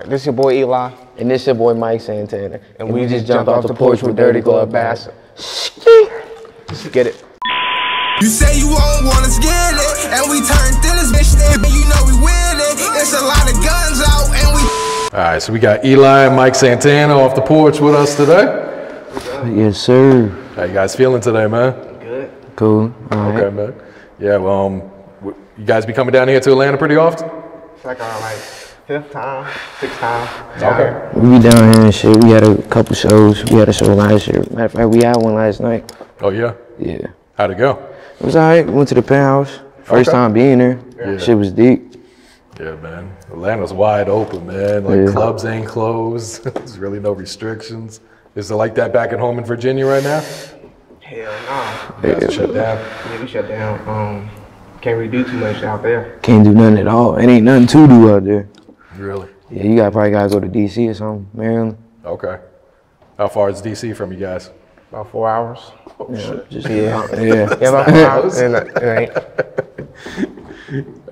This is your boy Eli. And this your boy Mike Santana. And we just jumped off the porch with Dirty Glove Bastard. Let's get it. You say you won't want us get it, and we turned in this bitch there, but you know we win it. There's a lot of guns out, and we. All right, so we got Eli and Mike Santana off the porch with us today. Yes, sir. How you guys feeling today, man? Good. Cool. All right. Okay, man. Yeah, well, you guys be coming down here to Atlanta pretty often? It's like around like 5th time, 6th time. Okay. We be down here and shit. We had a couple shows. We had a show last year. Matter of fact, we had one last night. Oh, yeah? Yeah. How'd it go? It was all right. Went to the penthouse. First time being there. Yeah. Shit was deep. Yeah, man. Atlanta's wide open, man. Like, clubs ain't closed. There's really no restrictions. Is it like that back at home in Virginia right now? Hell no. That's shut down. Yeah, we shut down. Can't really do too much out there. Can't do nothing at all. It ain't nothing to do out there. Really? Yeah, you probably gotta go to DC or something, Maryland. Okay. How far is DC from you guys? About 4 hours. Oh, shit. Just, Yeah. yeah. Yeah, about 4 hours. And it ain't.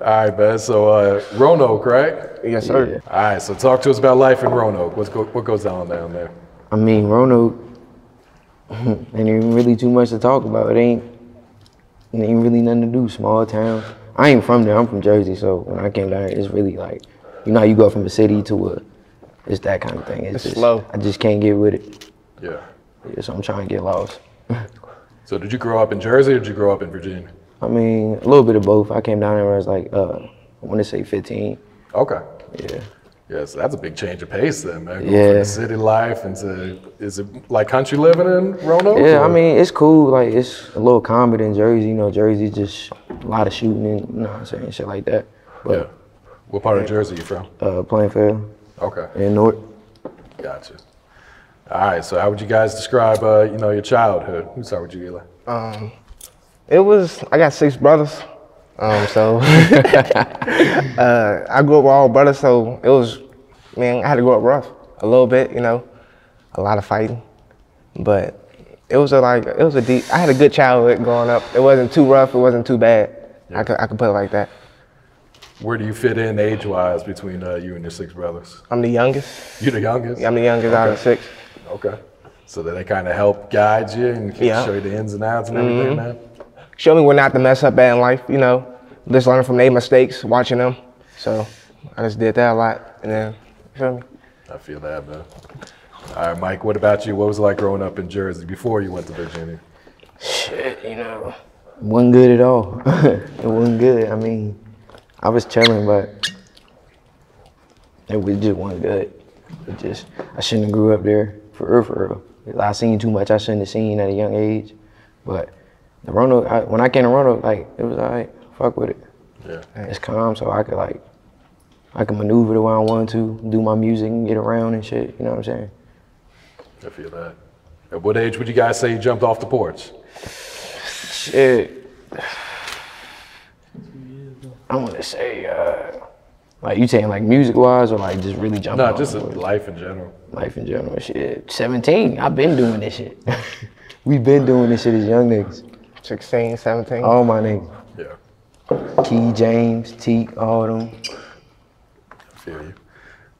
All right, man. So, Roanoke, right? Yes, sir. Yeah. All right, so talk to us about life in Roanoke. What goes on down there? I mean, Roanoke, ain't even really too much to talk about. It ain't really nothing to do. Small town. I ain't from there. I'm from Jersey, so when I came down here, it's really like, you know how you go from a city to it's that kind of thing. It's just slow. I just can't get with it. Yeah. Yeah, so I'm trying to get lost. So did you grow up in Jersey or did you grow up in Virginia? I mean, a little bit of both. I came down here when I was like, I want to say 15. Okay. Yeah. Yeah, so that's a big change of pace then, man. Going Yeah. from the city life into, is it like country living in Roanoke? Yeah, or? I mean, it's cool. Like, it's a little calmer than Jersey. You know, Jersey just a lot of shooting and, you know what I'm saying, shit like that. But, Yeah. What part of Jersey you from? Plainfield Okay. and North. Gotcha. All right, so how would you guys describe, your childhood? Who's start with you, Eli? I got 6 brothers. So I grew up with all brothers, so it was, man, I had to grow up rough a little bit, you know, a lot of fighting. But I had a good childhood growing up. It wasn't too rough, it wasn't too bad. Yeah. I could put it like that. Where do you fit in age-wise between you and your 6 brothers? I'm the youngest. You the youngest? I'm the youngest out of 6. Okay. So that they kind of help guide you and show you the ins and outs and everything, man? Show me what not to mess up at in life, you know. Just learning from their mistakes, watching them. So I just did that a lot, and then, you feel me? I feel that, man. All right, Mike, what about you? What was it like growing up in Jersey before you went to Virginia? Shit, you know, it wasn't good at all. It wasn't good. I mean, I was chilling, but it just wasn't good. I shouldn't have grew up there, for real. I seen too much I shouldn't have seen at a young age. But the Roanoke, when I came to Roanoke, like, it was all right. Fuck with it. Yeah. It's calm, so I could maneuver the way I want to, do my music and get around and shit. You know what I'm saying? I feel that. At what age would you guys say you jumped off the porch? Shit. I want to say, like, you saying like music-wise or like just really jumping off? No, just the porch? life in general. Life in general, shit. 17, I've been doing this shit. We've been doing this shit as young niggas. 16, 17. All my niggas. Yeah. Key, James, Teak, all them. I feel you.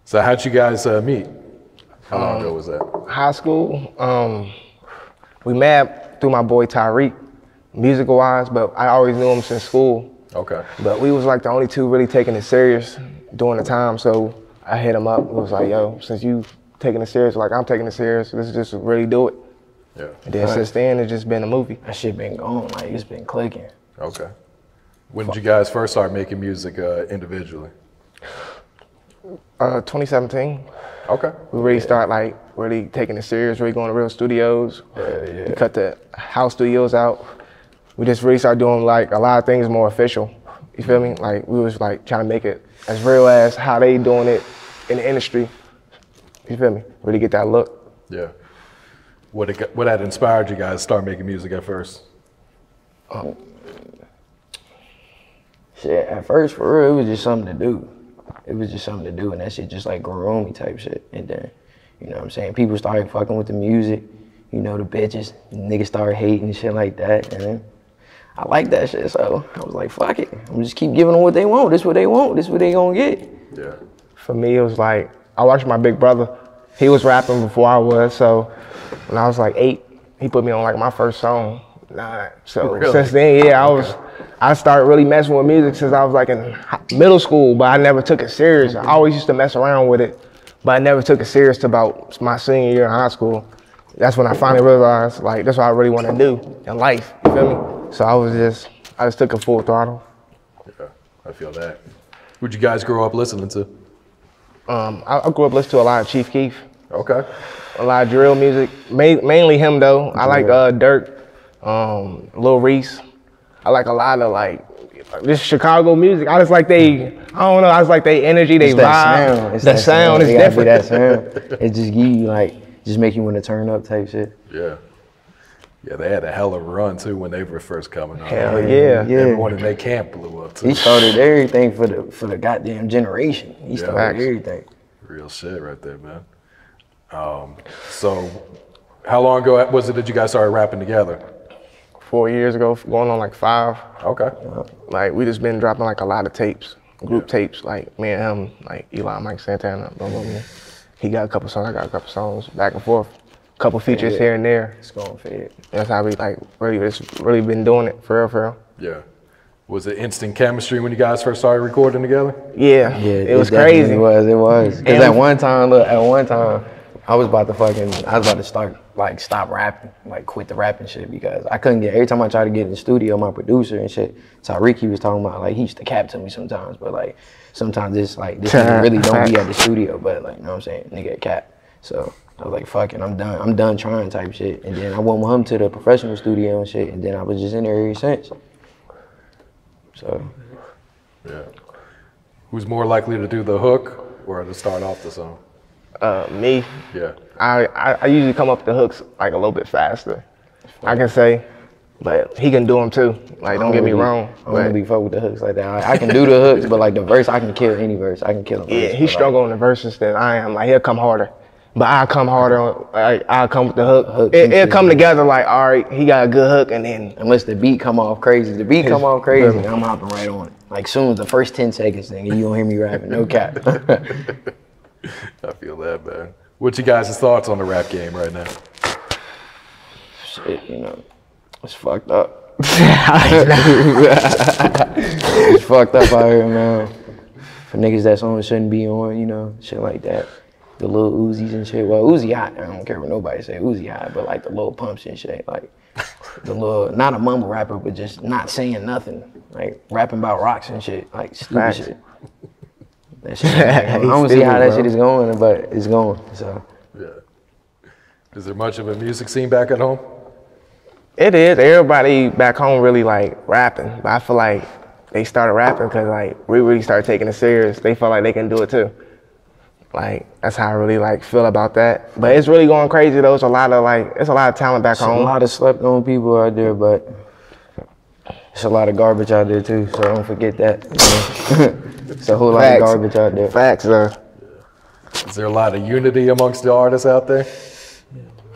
So how'd you guys meet? How long ago was that? High school, we met through my boy Tyreek, musical-wise, but I always knew him since school. Okay. But we was like the only 2 really taking it serious during the time, so I hit him up. It was like, yo, since you taking it serious, like I'm taking it serious, let's just really do it. Yeah. And then since then, it's just been a movie. That shit been going, like, it's been clicking. Okay. When did you guys first start making music individually? 2017. Okay. We really start like really taking it serious, really going to real studios. Yeah. We cut the house studios out. We just really started doing like a lot of things more official. You feel me? Like we was like trying to make it as real as how they doing it in the industry. You feel me? Really get that look. Yeah. What had inspired you guys to start making music at first? Shit, at first, for real, it was just something to do. It was just something to do, and that shit just like grew on me type shit. And then, you know what I'm saying, people started fucking with the music, you know, the bitches, niggas started hating and shit like that. And then I like that shit, so I was like, fuck it. I'm just keep giving them what they want. This what they want, this what they gonna get. Yeah. For me, it was like I watched my big brother. He was rapping before I was, so when I was like 8, he put me on like my first song. 9. So Really? since then, yeah, I started really messing with music since I was like in middle school, but I never took it serious. I always used to mess around with it, but I never took it serious till about my senior year in high school. That's when I finally realized like that's what I really want to do in life. You feel me? So I just took it full throttle. Yeah, I feel that. Who'd you guys grow up listening to? I grew up listening to a lot of Chief Keef, Okay. a lot of drill music, mainly him though. I like Dirk, Lil Reese. I like a lot of like this Chicago music. I just like I don't know, I just like they energy, they vibe. It's that sound is it gotta be different. that sound. It just give you like, just make you want to turn up type shit. Yeah. Yeah, they had a hell of a run too when they were first coming out. Hell yeah. Everyone in their camp blew up too. He started everything for the goddamn generation. He started Facts. everything. Real shit right there, man. So how long ago was it that you guys started rapping together? 4 years ago, going on like 5. Okay. Like we just been dropping like a lot of tapes, group tapes, like me and him, like Eli, Mike, Santana, blah, blah, blah. He got a couple songs, I got a couple songs, back and forth. Couple features here and there. It's going fed. That's how we like really been doing it for real. Yeah. Was it instant chemistry when you guys first started recording together? Yeah, Yeah, it was definitely crazy. It was. Cause And- at one time, I was about to start like stop rapping, like quit the rapping shit because I couldn't get. Every time I tried to get in the studio, my producer and shit, Tyreek, he was talking about like he used to cap to me sometimes, but like sometimes it's like this nigga really don't be at the studio, but like you know what I'm saying, nigga cap. So I was like, fuck it, I'm done trying type shit. And then I went with him to the professional studio and shit, and then I was just in there ever since. So. Yeah. Who's more likely to do the hook or to start off the song? Me, Yeah. I usually come up with the hooks like a little bit faster. I can say, but he can do them too. Like don't get me wrong. I don't really fuck with the hooks like that. I can do the hooks, but like the verse, I can kill any verse. I can kill a verse. Yeah, he's stronger on the verses than I am. Like he'll come harder. But I'll come harder, like I'll come with the hook. It'll come together like, all right, he got a good hook, and then Unless the beat come off crazy. The beat come off crazy, I'm hopping right on it. Like soon as the first 10 seconds, nigga, you don't hear me rapping, no cap. I feel that, man. What's you guys' thoughts on the rap game right now? Shit, you know, it's fucked up. It's fucked up out here, man. For niggas that's on shouldn't be on, you know, shit like that. The little Uzis and shit. Well, Uzi hot. I don't care what nobody say. Uzi hot, but like the little pumps and shit. Like the little, not a mumble rapper, but just not saying nothing. Like rapping about rocks and shit. Like stupid Facts. shit. That shit. I don't see how that shit is going, but it's going. So. Yeah. Is there much of a music scene back at home? it is. Everybody back home really like rapping, but I feel like they started rapping because like we really started taking it serious. They felt like they can do it too. Like that's how I really like feel about that. But it's really going crazy though. It's a lot of talent back home. A lot of slept on people out there, but it's a lot of garbage out there too, so don't forget that. It's a whole lot of garbage out there. Facts though. Is there a lot of unity amongst the artists out there?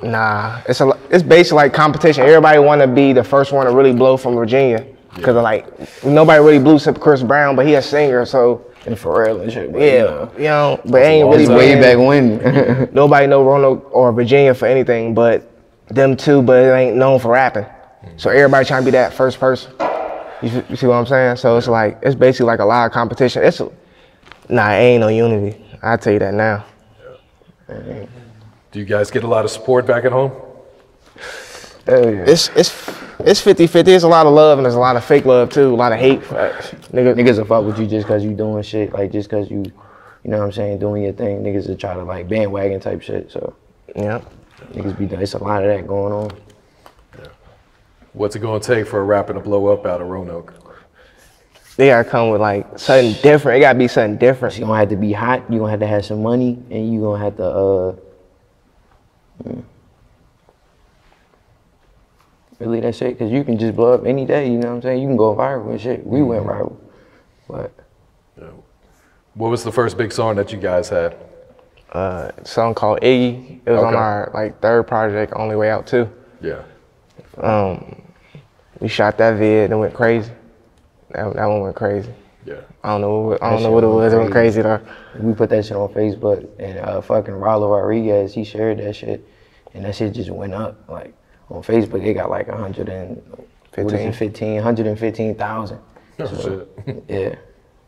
Nah, it's basically like competition. Everybody want to be the first one to really blow from Virginia. Because like nobody really blew except Chris Brown, but he a singer, so And Pharrell and shit. But, yeah, but ain't really it's way been- back when. Nobody know Roanoke or Virginia for anything but them two, but it ain't known for rapping. So everybody trying to be that first person. You see what I'm saying? So it's like, it's basically like a lot of competition. It ain't no unity. I tell you that now. Do you guys get a lot of support back at home? It's 50-50. There's a lot of love and there's a lot of fake love too. A lot of hate. Niggas will fuck with you just cause you doing shit, like just cause you know what I'm saying, doing your thing. Niggas will try to like bandwagon type shit, so. Yeah. Niggas be done. It's a lot of that going on. What's it gonna take for a rapper to blow up out of Roanoke? They gotta come with like something different. It gotta be something different. You gonna have to be hot, you gonna have some money, and you gonna have to, really that shit, cause you can just blow up any day, you know what I'm saying? You can go viral and shit. We went viral, but. Yeah. What was the first big song that you guys had? A song called Iggy. It was on our like third project, Only Way Out 2. Yeah. We shot that vid and it went crazy. That one went crazy. Yeah. I don't know what it was. It went crazy though. We put that shit on Facebook, and fucking Rollo Rodriguez, he shared that shit, and that shit just went up. Like on Facebook, it got like 115,000. Oh shit. Yeah.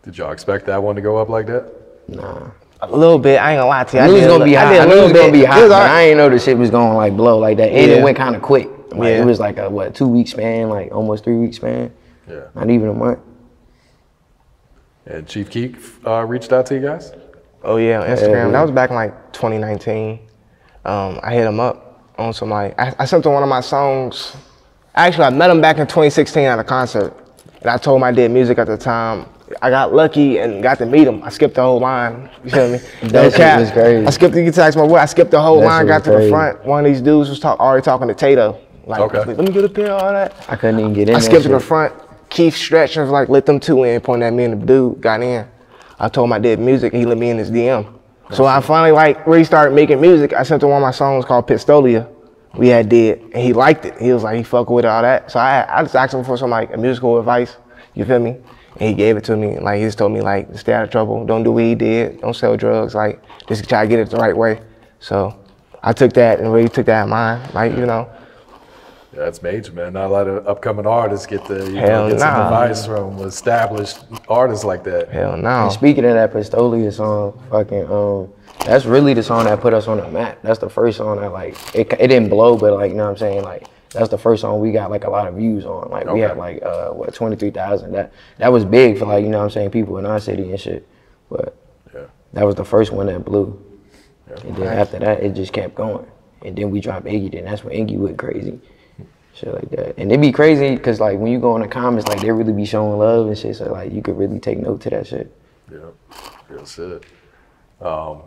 Did y'all expect that one to go up like that? Nah. A little bit. I ain't gonna lie to you. I knew it was gonna be hot. I knew it was gonna be hot, but I ain't know the shit was gonna like blow like that. And it went kind of quick. Like it was like a 2-week span, like almost 3-week span. Yeah. Not even a month. And Chief Keef reached out to you guys? Oh yeah, on Instagram. That was back in like 2019. I hit him up on some like I sent him one of my songs. Actually, I met him back in 2016 at a concert, and I told him I did music at the time. I got lucky and got to meet him. I skipped the whole line. You feel me? That shit was crazy. I skipped the guitar, my boy. I skipped the whole line. Got to the front. One of these dudes was already talking to Tato. Like, let me get a pair, all that. I couldn't even get in. I skipped to the front. Keef stretched and was like, let them two in, pointing at me, and the dude got in. I told him I did music, and he let me in his DM. So I finally like really started making music. I sent him one of my songs called Pistolia. We had did, and he liked it. He was like, he fucked with it, all that. So I just asked him for some like musical advice. You feel me? And he gave it to me. Like he just told me like, stay out of trouble. Don't do what he did. Don't sell drugs. Like just try to get it the right way. So I took that and really took that in mind. Like you know. Yeah, that's major, man. Not a lot of upcoming artists get the get some advice from established artists like that. Hell no. And speaking of that Pistolia song, fucking that's really the song that put us on the map. That's the first song that like it didn't blow, but like you know what I'm saying, like that's the first song we got like a lot of views on. Like we had like 23,000. That was big for like you know what I'm saying, people in our city and shit. But that was the first one that blew. Yeah. And then after that it just kept going. And then we dropped Iggy, then that's when Iggy went crazy. Shit like that. And it'd be crazy because like when you go in the comments, like they really be showing love and shit, so like you could really take note to that shit. Yeah, real shit.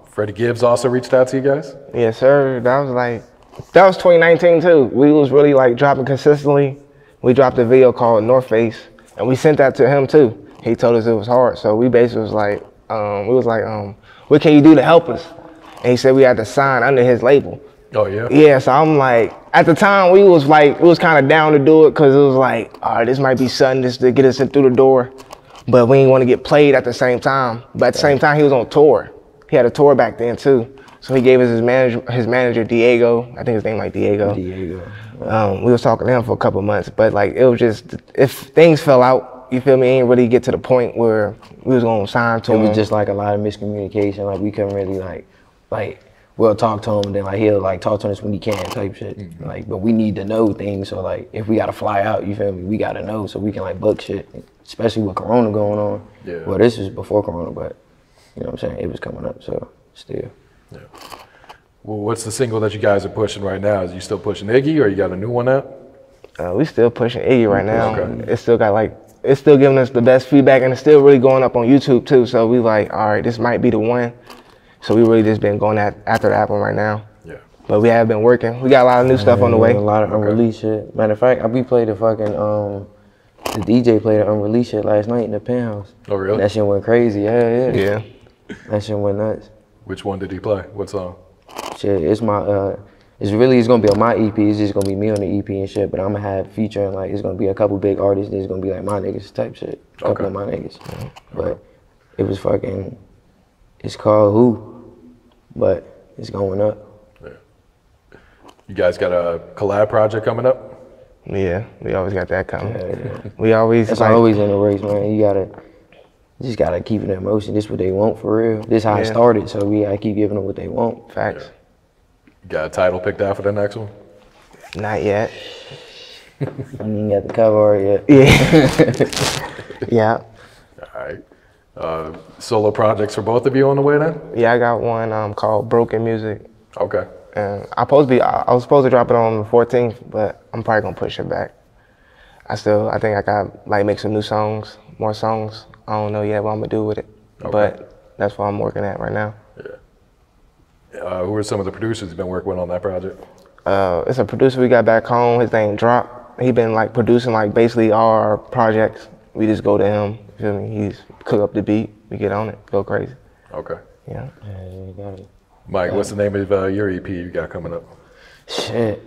Freddie Gibbs also reached out to you guys? Yes, sir. That was 2019 too. We was really like dropping consistently. We dropped a video called North Face, and we sent that to him too. He told us it was hard, so we basically was like, what can you do to help us? And he said we had to sign under his label. Oh yeah? Yeah, so I'm like, at the time we was kind of down to do it because it was like, all right, this might be something just to get us in through the door. But we didn't want to get played at the same time. But at the same time, he was on tour. He had a tour back then too. So he gave us his manager Diego. I think his name like Diego. We was talking to him for a couple months, but like it was just, if things fell out, you feel me, ain't really get to the point where we was gonna sign to him. It was just like a lot of miscommunication. Like we couldn't really like we'll talk to him, and then like he'll like talk to us when he can type shit. Mm-hmm. Like, but we need to know things. So like if we gotta fly out, you feel me, we gotta know so we can like book shit, especially with Corona going on. Yeah. Well, this was before Corona, but you know what I'm saying, it was coming up, so still. Yeah. Well, what's the single that you guys are pushing right now? Is you still pushing Iggy, or you got a new one out? We still pushing Iggy right now. Okay. It's still got like, it's still giving us the best feedback, and it's still really going up on YouTube too. So we like, all right, this might be the one. So we really just been going after that one right now. Yeah. But we have been working. We got a lot of new stuff on the way. A lot of unreleased shit. Matter of fact, we played the fucking the DJ played the unreleased shit last night in the penthouse. Oh really? That shit went crazy. Yeah. That shit went nuts. Which one did he play? What song? Shit, it's my it's gonna be on my EP. It's just gonna be me on the EP and shit. But I'm gonna have featuring like it's gonna be a couple big artists. It's gonna be like my niggas type shit. A couple of my niggas. Mm-hmm. But it was fucking. It's called Who, but it's going up. Yeah. You guys got a collab project coming up? Yeah, we always got that coming. Yeah. We always. It's always in the race, man. You just gotta keep it in motion. This is what they want for real. This is how it started, so we gotta keep giving them what they want. Facts. Yeah. You got a title picked out for the next one? Not yet. I ain't got the cover art yet. Yeah. All right. Solo projects for both of you on the way then? Yeah, I got one called Broken Music. Okay. And I was supposed to drop it on the 14th, but I'm probably gonna push it back. I think I gotta like make some new songs, more songs. I don't know yet what I'm gonna do with it, but that's what I'm working at right now. Yeah. Who are some of the producers you've been working with on that project? It's a producer we got back home. His name Drop. He been like producing like basically all our projects. We just go to him. You feel me? He's cook up the beat. We get on it. Go crazy. Okay. Yeah. You got it. Mike, what's the name of your EP you got coming up? Shit.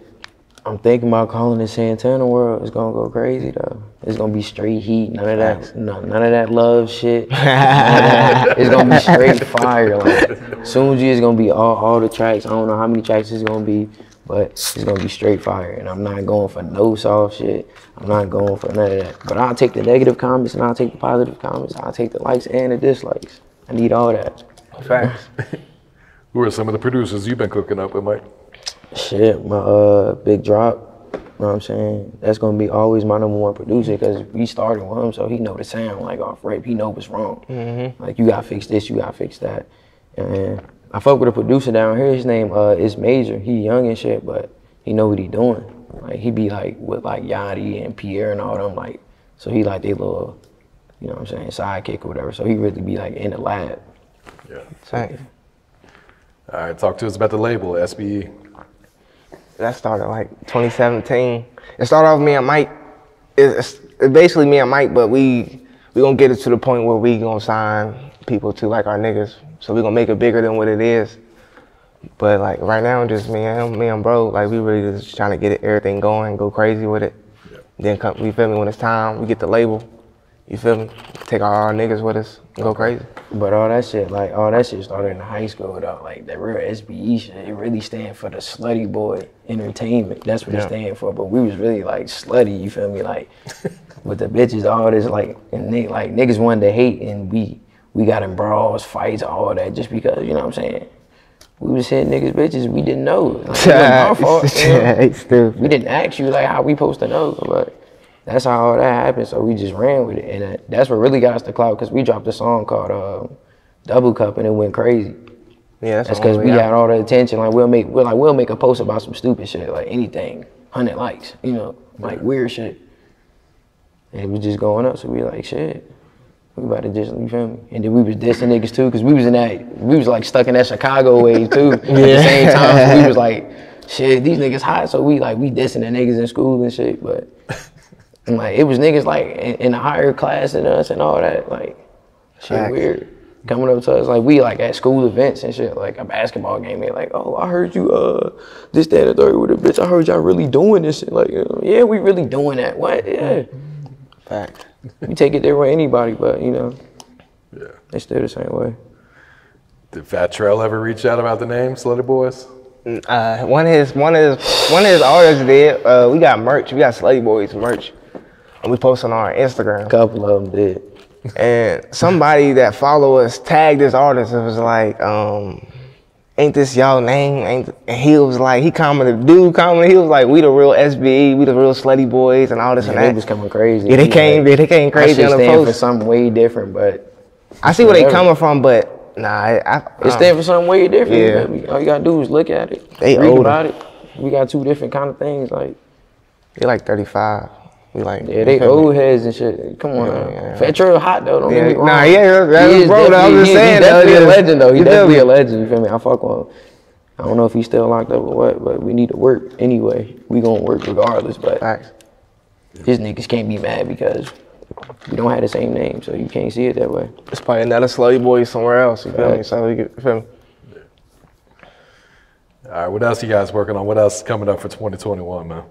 I'm thinking about calling it Santana World. It's gonna go crazy though. It's gonna be straight heat. None of that. None of that love shit. It's gonna be straight fire. Like soon as it's gonna be all the tracks. I don't know how many tracks it's gonna be, but it's gonna be straight fire. And I'm not going for no soft shit. I'm not going for none of that. But I'll take the negative comments and I'll take the positive comments. I'll take the likes and the dislikes. I need all that. Facts. Who are some of the producers you've been cooking up with, Mike? Shit, my Big Drop, you know what I'm saying? That's gonna be always my #1 producer because we started with him, so he know the sound, like off rip, he know what's wrong. Like you gotta fix this, you gotta fix that. And I fuck with a producer down here, his name is Major. He young and shit, but he know what he doing. Like he be like with like Yachty and Pierre and all them, like, so he like they little, you know what I'm saying, sidekick or whatever. So he really be like in the lab. Yeah. Thanks. All right, talk to us about the label, SBE. That started like 2017. It started off me and Mike. It's basically me and Mike, but we gonna get it to the point where we gonna sign people to like our niggas. So we gonna make it bigger than what it is. But like right now, just me and bro, like we really just trying to get everything going, go crazy with it. Yeah. Then come, you feel me? When it's time, we get the label. You feel me? Take all our niggas with us and go crazy. But all that shit started in high school though. Like that real SBE shit, it really stand for the Slutty Boy Entertainment. That's what it stand for. But we was really like slutty, you feel me? Like with the bitches, all this like, and like niggas wanted to hate, and we got in brawls, fights, all that, just because, you know what I'm saying? We was hitting niggas bitches, we didn't know. Like, it wasn't our fault. You know? We didn't ask you like how we supposed to know, but that's how all that happened, so we just ran with it. And that's what really got us the clout, because we dropped a song called Double Cup, and it went crazy. Yeah, that's because we got all the attention. Like we'll make a post about some stupid shit, like anything, 100 likes, you know, like weird shit. And it was just going up, so we like, shit, we about to just, you feel me? And then we was dissing niggas too, because we was like stuck in that Chicago wave too. At the same time, so we was like, shit, these niggas hot, so we dissing the niggas in school and shit, but. And like it was niggas like in a higher class than us and all that, like shit weird. Coming up to us, like we like at school events and shit, like a basketball game, they like, oh, I heard you this, that, and the third with a bitch. I heard y'all really doing this shit. Like, yeah, we really doing that. What? Yeah. Fact. We take it there with anybody, but you know, Yeah. they still the same way. Did Fat Trell ever reach out about the name, Slutty Boys? One of his artists did. We got merch. We got Slutty Boys merch. And we post on our Instagram. A couple of them did. And somebody that follow us tagged this artist and was like, ain't this y'all name? And he was like, he commented, he was like, we the real SBE, we the real Slutty Boys and all this and that. They was coming crazy. Yeah, they came crazy on the post. For something way different, but. I see where they coming from, but nah. It stand for something way different. Yeah. All you gotta do is look at it. They read older. about it. We got two different kind of things, like. They like 35. We like, yeah, they old heads and shit. Come on, now. Fat Trell hot though. Don't get me wrong. Nah, yeah, that's bro. I was just saying, he's definitely a legend though. He's definitely a legend. You feel me? I fuck with him. I don't know if he's still locked up or what, but we need to work anyway. We gonna work regardless. But his niggas can't be mad because we don't have the same name, so you can't see it that way. It's probably another Slutty Boy somewhere else. You feel me? So you feel me? All right, what else you guys working on? What else is coming up for 2021, man?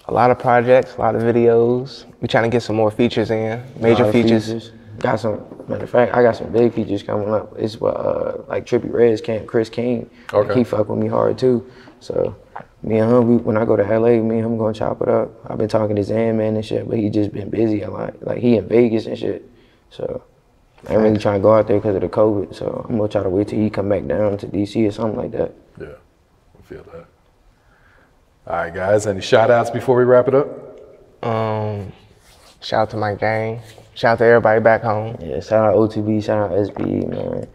A lot of projects, a lot of videos. We trying to get some more features in, major features. Got some, matter of fact, I got some big features coming up. It's what like Trippie Red's camp, Chris King. Okay. He fuck with me hard too. So me and him, when I go to LA, me and him gonna chop it up. I've been talking to Zan Man and shit, but he just been busy a lot. Like he in Vegas and shit. So I ain't really trying to go out there because of the COVID. So I'm gonna try to wait till he come back down to DC or something like that. Yeah, I feel that. All right, guys, any shout outs before we wrap it up? Shout out to my gang. Shout out to everybody back home. Yeah, shout out OTB, shout out SBE, man.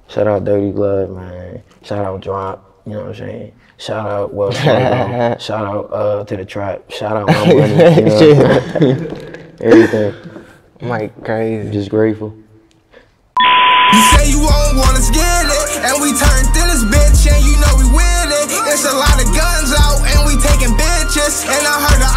Shout out Dirty Glove, man. Shout out Drop, you know what I'm saying? Shout out Wells Fargo. Shout out to the Trap. Shout out my money, you know? Everything. I'm like crazy. Just grateful. You say you won't want us get it, and we turned in this bitch, and you know we with it. It's a lot of guns out, and we taking bitches, and I heard the